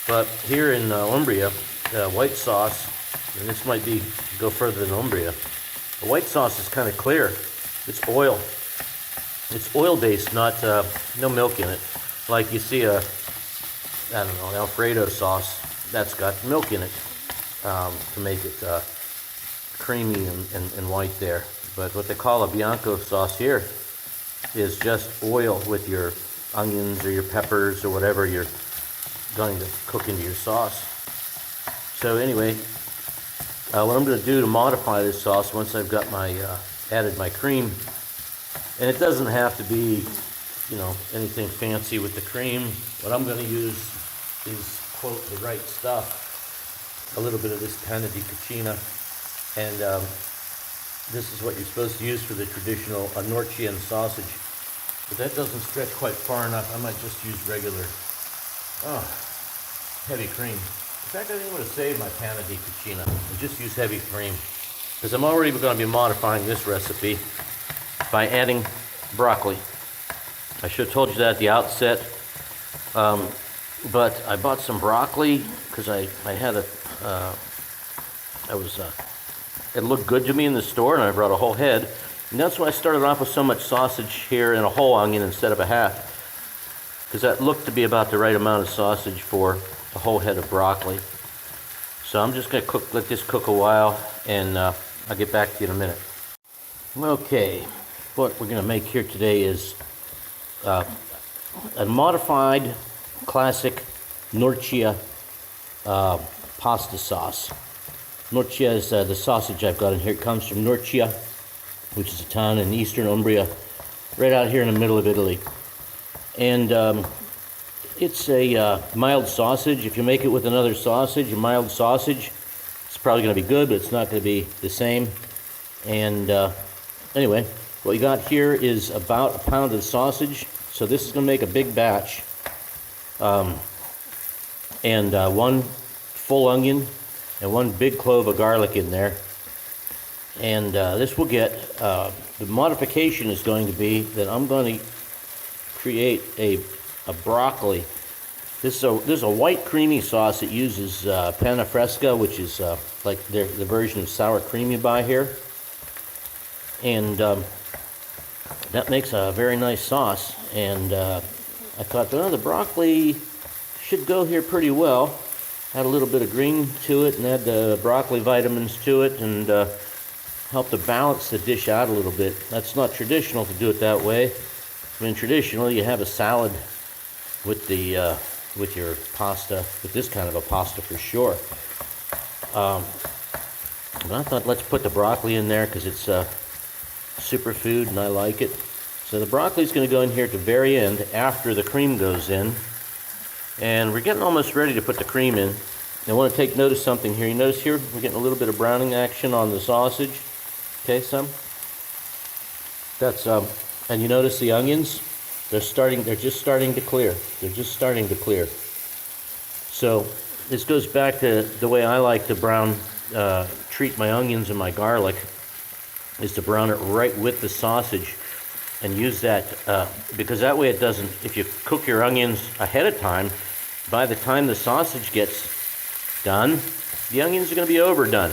But here in Umbria, white sauce, and this might be go further than Umbria, the white sauce is kind of clear. It's oil. It's oil-based, not no milk in it. Like you see I don't know, an Alfredo sauce, that's got milk in it to make it creamy and white there. But what they call a Bianco sauce here is just oil with your onions or your peppers or whatever you're going to cook into your sauce. So anyway, what I'm going to do to modify this sauce once I've got my added my cream, and it doesn't have to be, you know, anything fancy with the cream. What I'm going to use is, quote, the right stuff. A little bit of this panna di cucina, and this is what you're supposed to use for the traditional norcian sausage. But that doesn't stretch quite far enough. I might just use regular, heavy cream. In fact, I think I'm going to save my panna di cucina and just use heavy cream, because I'm already going to be modifying this recipe by adding broccoli. I should have told you that at the outset, but I bought some broccoli because I had it looked good to me in the store, and I brought a whole head. And that's why I started off with so much sausage here in a whole onion instead of a half, because that looked to be about the right amount of sausage for a whole head of broccoli. So I'm just going to let this cook a while, and I'll get back to you in a minute. Okay, what we're going to make here today is a modified classic norcia pasta sauce. Norcia is the sausage I've got in here. It comes from Norcia, which is a town in eastern Umbria, right out here in the middle of Italy. And it's a mild sausage. If you make it with another sausage, a mild sausage, it's probably going to be good, but it's not going to be the same. And anyway, what you got here is about a pound of sausage. So this is going to make a big batch. And one full onion and one big clove of garlic in there. And this will get, the modification is going to be that I'm going to create a broccoli. This is a white creamy sauce that uses panna fresca, which is like the version of sour cream you buy here. And that makes a very nice sauce. And I thought, well, the broccoli should go here pretty well. Add a little bit of green to it and add the broccoli vitamins to it, and help to balance the dish out a little bit. That's not traditional to do it that way. I mean, traditionally you have a salad with the with your pasta, with this kind of a pasta for sure. But I thought, let's put the broccoli in there because it's a superfood and I like it. So the broccoli is going to go in here at the very end after the cream goes in. And we're getting almost ready to put the cream in. I want to take notice of something here. You notice here we're getting a little bit of browning action on the sausage. Okay, some. That's and you notice the onions. They're just starting to clear. They're just starting to clear. So this goes back to the way I like to treat my onions and my garlic, is to brown it right with the sausage. And use that, because that way it doesn't, if you cook your onions ahead of time, by the time the sausage gets done, the onions are going to be overdone.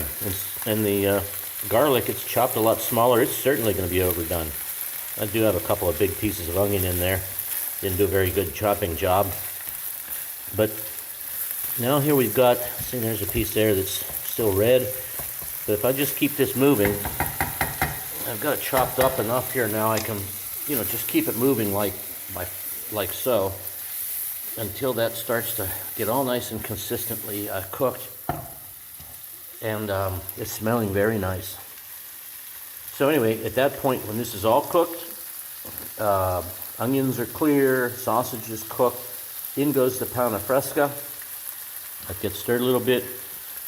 And the garlic, it's chopped a lot smaller, it's certainly going to be overdone. I do have a couple of big pieces of onion in there. Didn't do a very good chopping job. But now here we've got, see, there's a piece there that's still red. But if I just keep this moving, I've got it chopped up enough here now I can, you know, just keep it moving like so until that starts to get all nice and consistently cooked, and it's smelling very nice. So anyway, at that point, when this is all cooked, onions are clear, sausage is cooked, in goes the panna fresca. That gets stirred a little bit,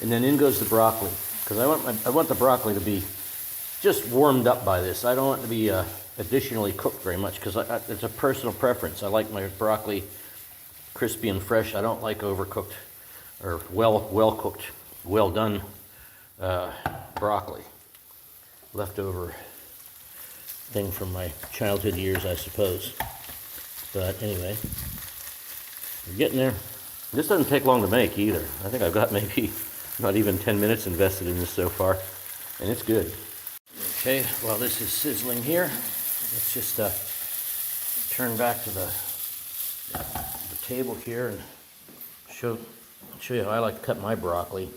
and then in goes the broccoli, because I want the broccoli to be just warmed up by this. I don't want it to be additionally cooked very much, because it's a personal preference. I like my broccoli crispy and fresh. I don't like overcooked or well cooked, well done broccoli. Leftover thing from my childhood years, I suppose. But anyway, we're getting there. This doesn't take long to make either. I think I've got maybe not even 10 minutes invested in this so far, and it's good. Okay, while this is sizzling here, let's just turn back to the table here and show you how I like to cut my broccoli.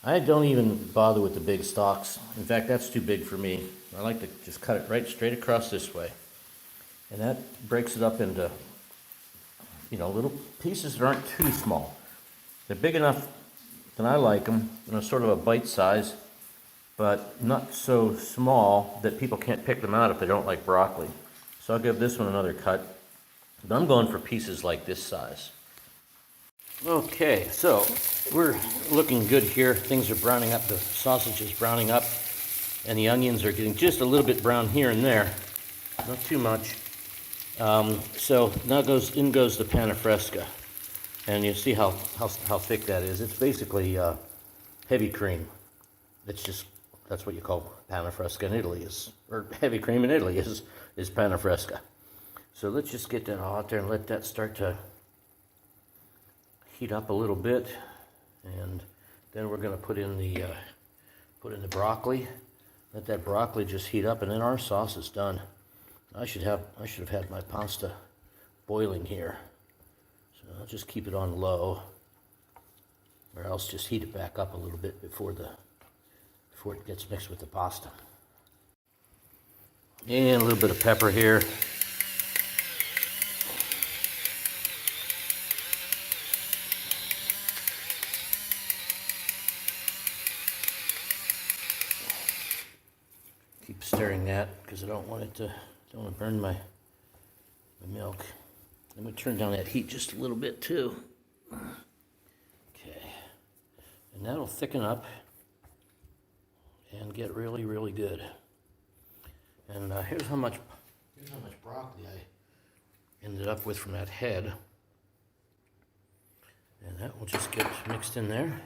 I don't even bother with the big stalks. In fact, that's too big for me. I like to just cut it right straight across this way. And that breaks it up into, you know, little pieces that aren't too small. They're big enough that I like them, you know, sort of a bite size, but not so small that people can't pick them out if they don't like broccoli. So I'll give this one another cut. But I'm going for pieces like this size. Okay, so we're looking good here. Things are browning up, the sausage is browning up, and the onions are getting just a little bit brown here and there, not too much. So now in goes the panna fresca, and you see how thick that is. It's basically heavy cream. That's what you call panna fresca in Italy, or heavy cream in Italy is panna fresca. So let's just get that out there and let that start to heat up a little bit, and then we're going to put in the broccoli. Let that broccoli just heat up, and then our sauce is done. I should have had my pasta boiling here, so I'll just keep it on low, or else just heat it back up a little bit before it gets mixed with the pasta. And a little bit of pepper here. Keep stirring that because I don't want to burn my milk. I'm going to turn down that heat just a little bit too. Okay, and that'll thicken up and get really, really good. And here's how much broccoli I ended up with from that head, and that will just get mixed in there.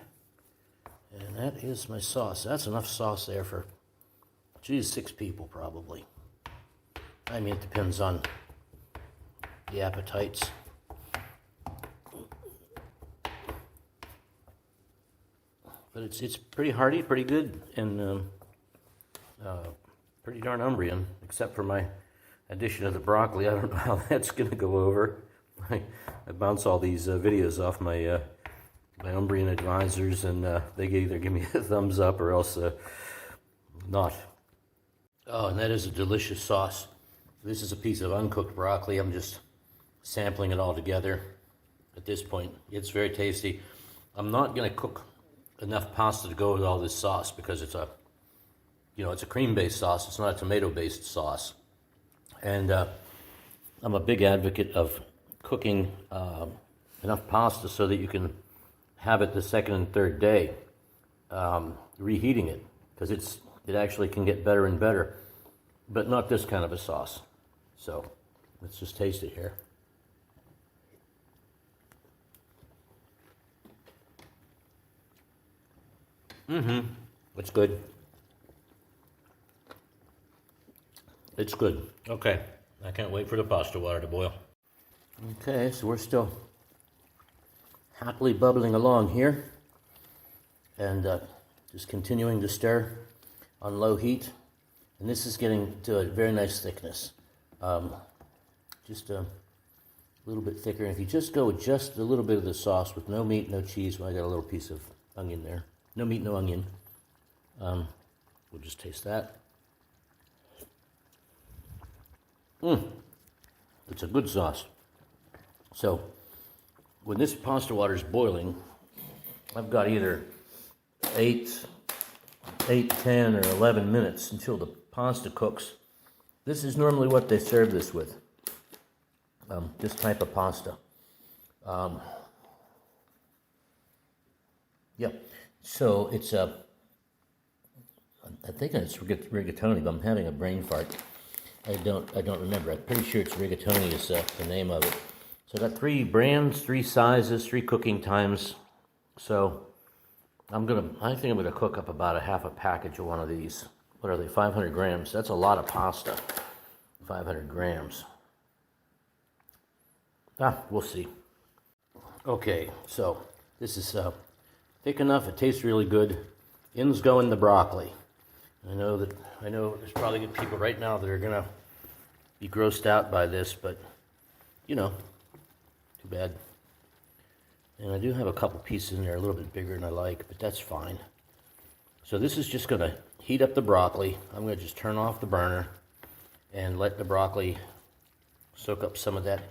And that is my sauce. That's enough sauce there for, geez, 6 people probably. I mean, it depends on the appetites. But it's pretty hearty, pretty good, and pretty darn Umbrian, except for my addition of the broccoli. I don't know how that's going to go over. I bounce all these videos off my Umbrian advisors, and they either give me a thumbs up or else not. Oh, and that is a delicious sauce. This is a piece of uncooked broccoli. I'm just sampling it all together at this point. It's very tasty. I'm not going to cook enough pasta to go with all this sauce because it's a cream-based sauce. It's not a tomato-based sauce. And I'm a big advocate of cooking enough pasta so that you can have it the second and third day, reheating it, because it actually can get better and better, but not this kind of a sauce. So let's just taste it here. It's good. It's good. Okay, I can't wait for the pasta water to boil. Okay, so we're still happily bubbling along here, and just continuing to stir on low heat, and this is getting to a very nice thickness. Just a little bit thicker. If you just go with just a little bit of the sauce with no meat, no cheese, well, I got a little piece of onion there. No meat, no onion. We'll just taste that. It's a good sauce. So when this pasta water is boiling, I've got either 8, 10, or 11 minutes until the pasta cooks. This is normally what they serve this with, this type of pasta. So it's I think it's rigatoni, but I'm having a brain fart. I don't remember. I'm pretty sure it's rigatoni is the name of it. So I got 3 brands, 3 sizes, 3 cooking times. So I think I'm gonna cook up about a half a package of one of these. What are they? 500 grams. That's a lot of pasta. 500 grams. We'll see. Okay, so this is thick enough. It tastes really good. In's go in the broccoli. I know there's probably people right now that are gonna be grossed out by this, but you know, too bad. And I do have a couple pieces in there a little bit bigger than I like, but that's fine. So this is just gonna heat up the broccoli. I'm gonna just turn off the burner and let the broccoli soak up some of that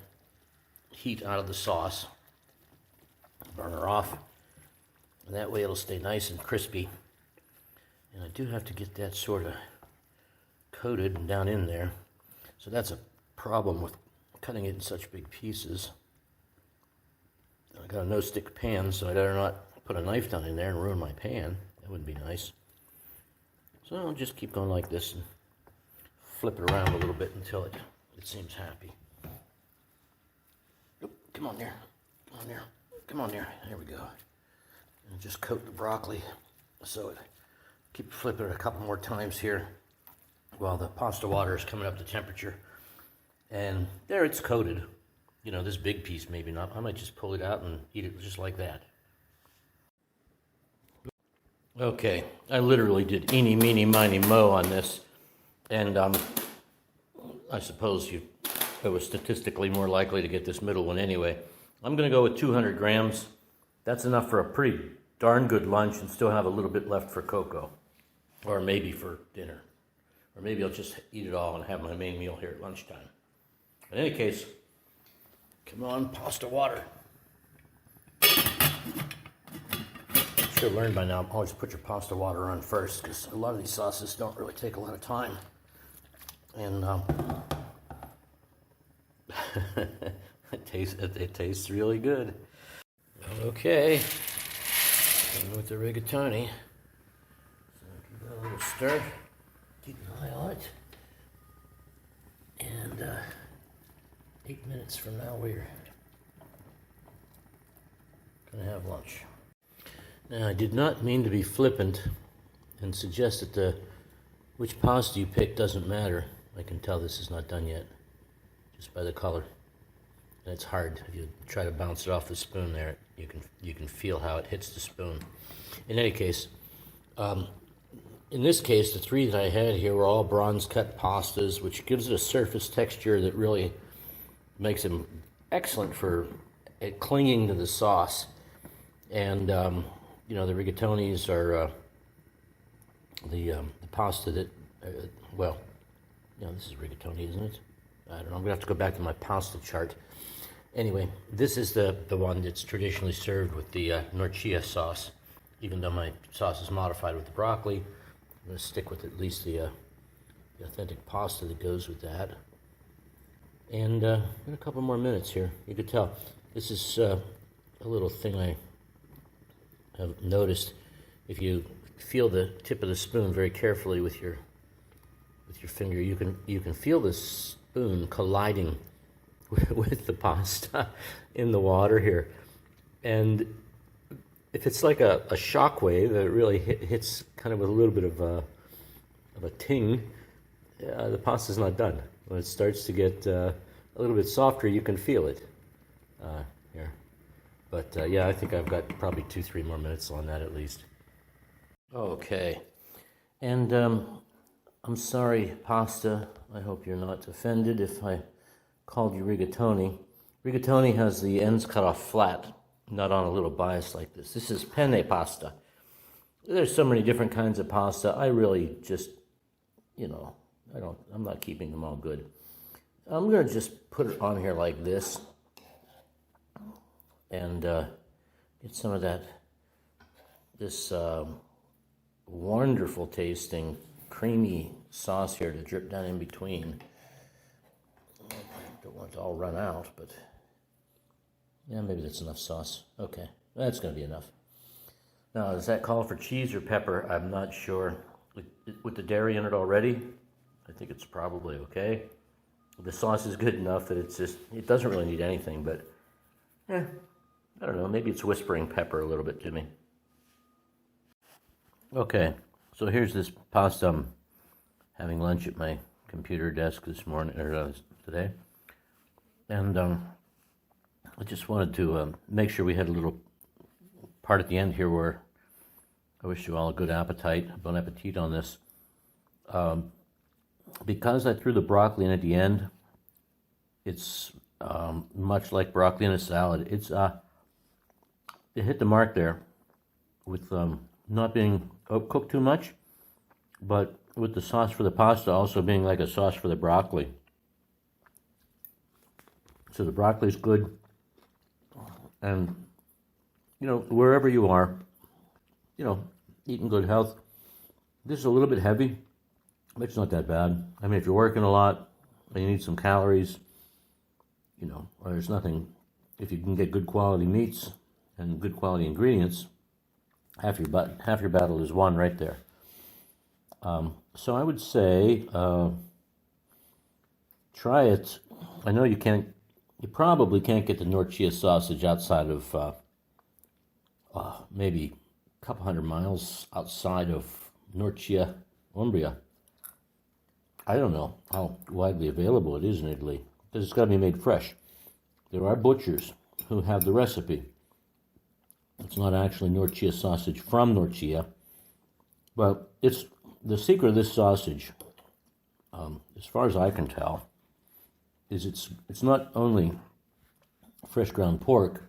heat out of the sauce. Burner off, and that way it'll stay nice and crispy. And I do have to get that sort of coated and down in there. So that's a problem with cutting it in such big pieces. I got a no-stick pan, so I better not put a knife down in there and ruin my pan. That wouldn't be nice. So I'll just keep going like this and flip it around a little bit until it seems happy. Oop, come on there, come on there, come on there. There we go. And just coat the broccoli so it. Keep flipping it a couple more times here while the pasta water is coming up to temperature. And there it's coated. You know, this big piece maybe not. I might just pull it out and eat it just like that. Okay, I literally did eeny, meeny, miny, mo on this. And I suppose I was statistically more likely to get this middle one anyway. I'm going to go with 200 grams. That's enough for a pretty darn good lunch and still have a little bit left for cocoa. Or maybe for dinner. Or maybe I'll just eat it all and have my main meal here at lunchtime. In any case, come on, pasta water. Should have learned by now, always put your pasta water on first, because a lot of these sauces don't really take a lot of time. And it tastes really good. Okay, and with the rigatoni. Give it a little stir, keep an eye on it, and 8 minutes from now we're going to have lunch. Now I did not mean to be flippant and suggest that which pasta you pick doesn't matter. I can tell this is not done yet, just by the color. And it's hard. If you try to bounce it off the spoon there, you can feel how it hits the spoon. In any case, in this case, the three that I had here were all bronze cut pastas, which gives it a surface texture that really makes them excellent for it clinging to the sauce. And you know, the rigatonis are the pasta that, well, you know, this is rigatoni, isn't it? I don't know. I'm gonna have to go back to my pasta chart. Anyway, this is the one that's traditionally served with the norcia sauce. Even though my sauce is modified with the broccoli, I'm going to stick with at least the authentic pasta that goes with that. And in a couple more minutes here, you could tell this is a little thing I have noticed. If you feel the tip of the spoon very carefully with your finger, you can feel the spoon colliding with the pasta in the water here. And if it's like a shock wave that really hits kind of with a little bit of a ting, the pasta's not done. When it starts to get a little bit softer, you can feel it here. But yeah, I think I've got probably 2-3 more minutes on that at least. Okay, and I'm sorry, pasta. I hope you're not offended if I called you rigatoni. Rigatoni has the ends cut off flat, not on a little bias like this. This is penne pasta. There's so many different kinds of pasta. I really just, you know, I'm not keeping them all good. I'm gonna just put it on here like this and get some of this wonderful tasting creamy sauce here to drip down in between. Don't want it to all run out, but yeah, maybe that's enough sauce. Okay, that's going to be enough. Now, does that call for cheese or pepper? I'm not sure. With the dairy in it already, I think it's probably okay. The sauce is good enough that it doesn't really need anything, but I don't know, maybe it's whispering pepper a little bit to me. Okay, so here's this pasta. I'm having lunch at my computer desk this morning, or today. And I just wanted to make sure we had a little part at the end here where I wish you all a good appetite, bon appetit on this. Because I threw the broccoli in at the end, it's much like broccoli in a salad. It hit the mark there with not being cooked too much, but with the sauce for the pasta also being like a sauce for the broccoli. So the broccoli is good, and wherever you are, eating good health. This is a little bit heavy, but it's not that bad. I mean, if you're working a lot and you need some calories, there's nothing. If you can get good quality meats and good quality ingredients, half your battle is won right there. So I would say try it. I know you probably can't get the norcia sausage outside of maybe a couple hundred miles outside of Norcia, Umbria. I don't know how widely available it is in Italy, because it's got to be made fresh. There are butchers who have the recipe. It's not actually Norcia sausage from Norcia, but it's the secret of this sausage, as far as I can tell, is it's not only fresh ground pork,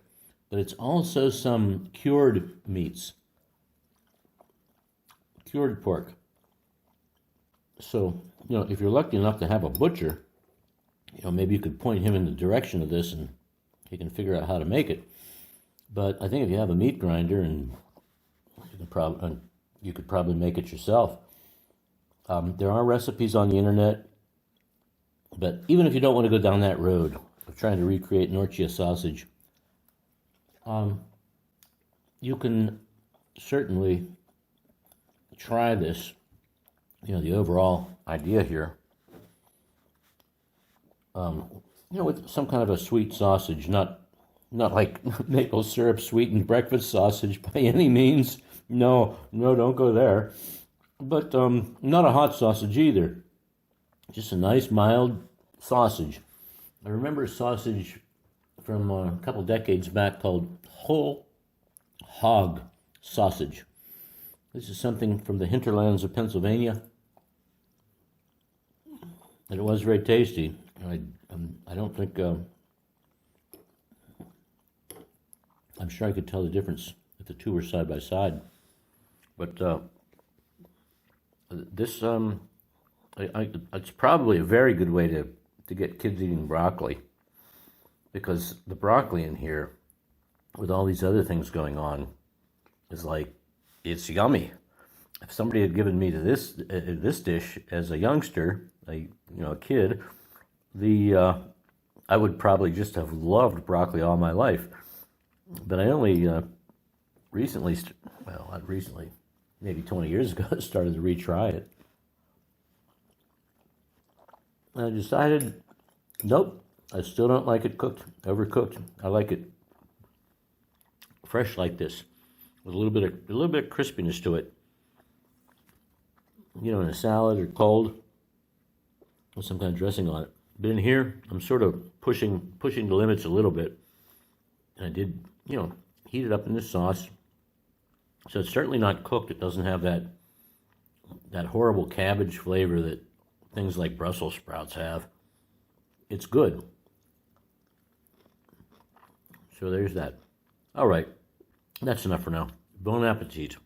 but it's also some cured meats, cured pork. So, if you're lucky enough to have a butcher, maybe you could point him in the direction of this and he can figure out how to make it. But I think if you have a meat grinder, and you could probably make it yourself. There are recipes on the internet, but even if you don't want to go down that road of trying to recreate Norcia sausage, you can certainly try this. The overall idea here, with some kind of a sweet sausage, not like maple syrup sweetened breakfast sausage by any means. No, don't go there. But not a hot sausage either. Just a nice mild sausage. I remember a sausage from a couple decades back called whole hog sausage. This is something from the hinterlands of Pennsylvania, and it was very tasty. I don't think I'm sure I could tell the difference if the two were side by side. But this it's probably a very good way to get kids eating broccoli, because the broccoli in here, with all these other things going on, is like, it's yummy. If somebody had given me this dish as a youngster, a kid, I would probably just have loved broccoli all my life. But I only recently, not recently, maybe 20 years ago, started to retry it. And I decided, nope, I still don't like it overcooked. I like it fresh like this, with a little bit of crispiness to it. In a salad or cold, with some kind of dressing on it. But in here, I'm sort of pushing the limits a little bit. And I did, heat it up in this sauce. So it's certainly not cooked. It doesn't have that horrible cabbage flavor that things like Brussels sprouts have. It's good. So there's that. All right, that's enough for now. Bon appetit.